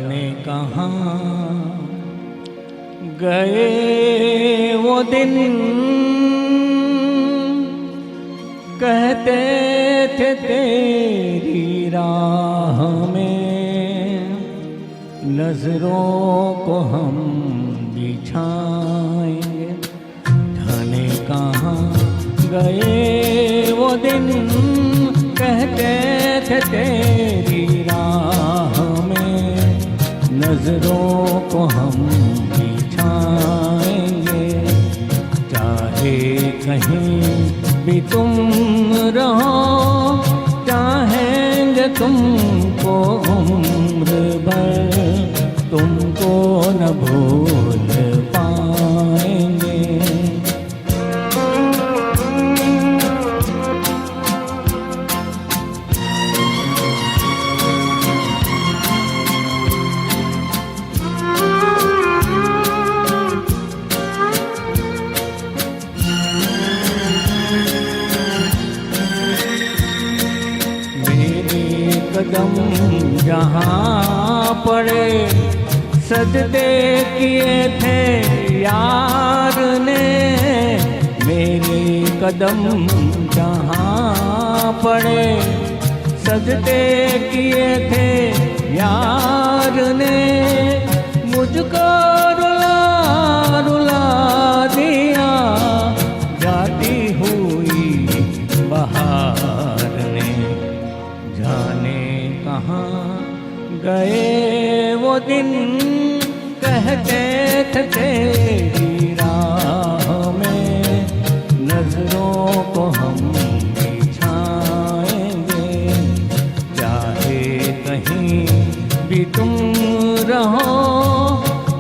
जाने कहाँ गए वो दिन, कहते थे तेरी राह में नजरों को हम बिछाएंगे। जाने कहाँ गए वो दिन, कहते थे तेरी राह में नजरों को हम बिछाएंगे। चाहे कहीं भी तुम रहो, चाहेंगे तुमको उम्र भर, तुमको न भूल पाएंगे। कदम जहाँ पड़े सजदे किए थे यार ने, मेरे कदम जहाँ पड़े सजदे किए थे यार ने, मुझको रुला रुला दिया जाती हुई बहार ने। जाने कहाँ गए वो दिन, कहते थे तेरी राह में नजरों को हम बिछाएंगे। चाहे कहीं भी तुम रहो,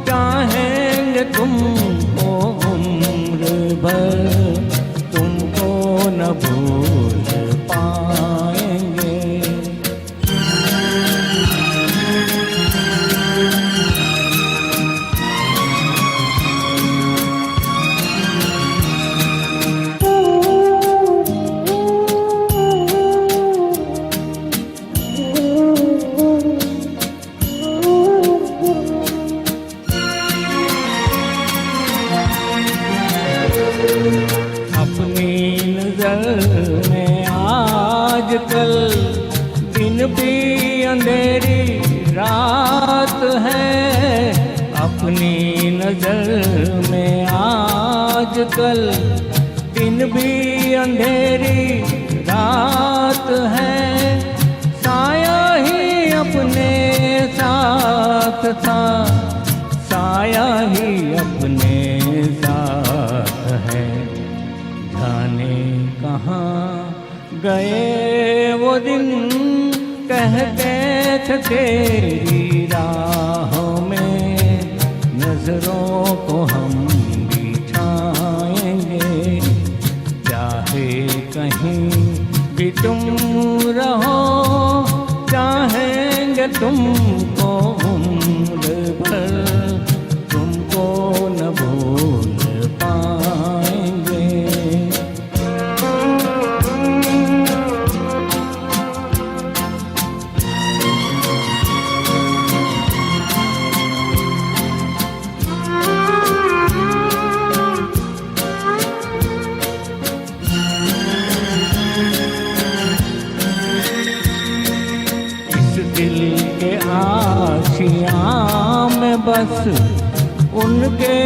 चाहेंगे तुमको उम्र भर, तुमको न भूल पाएंगे। अपनी नजर में आजकल दिन भी अंधेरी रात है। अपनी नजर में आजकल दिन भी अंधेरी रात है। साया ही अपने साथ था, साया ही अपने साथ है। जाने कहाँ गए वो दिन, कहते थे तेरी राह में नजरों को हम बिछाएंगे। चाहे कहीं भी तुम रहो, चाहेंगे तुमको उम्र भर, तुमको न भूल पाएंगे। दिल के आशियाँ में बस उनके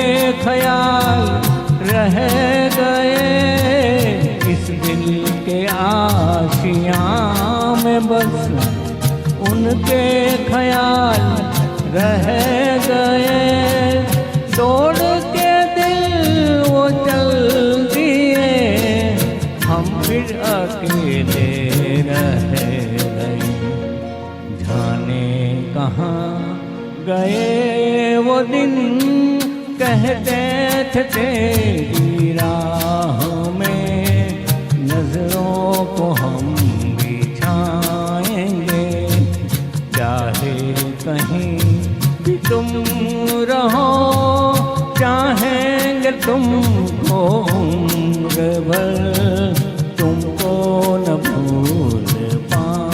ख्याल रह गए। इस दिल के आशियाँ में बस उनके ख्याल रह गए। तोड़ के दिल वो चल दिए, हम फिर अकेले रह गए। जाने कहाँ गए वो दिन, कहते थे तेरी राह में नजरों को हम बिछाएंगे। चाहे कहीं भी तुम रहो, चाहेंगे तुमको उम्र भर, तुमको न भूल पाएंगे।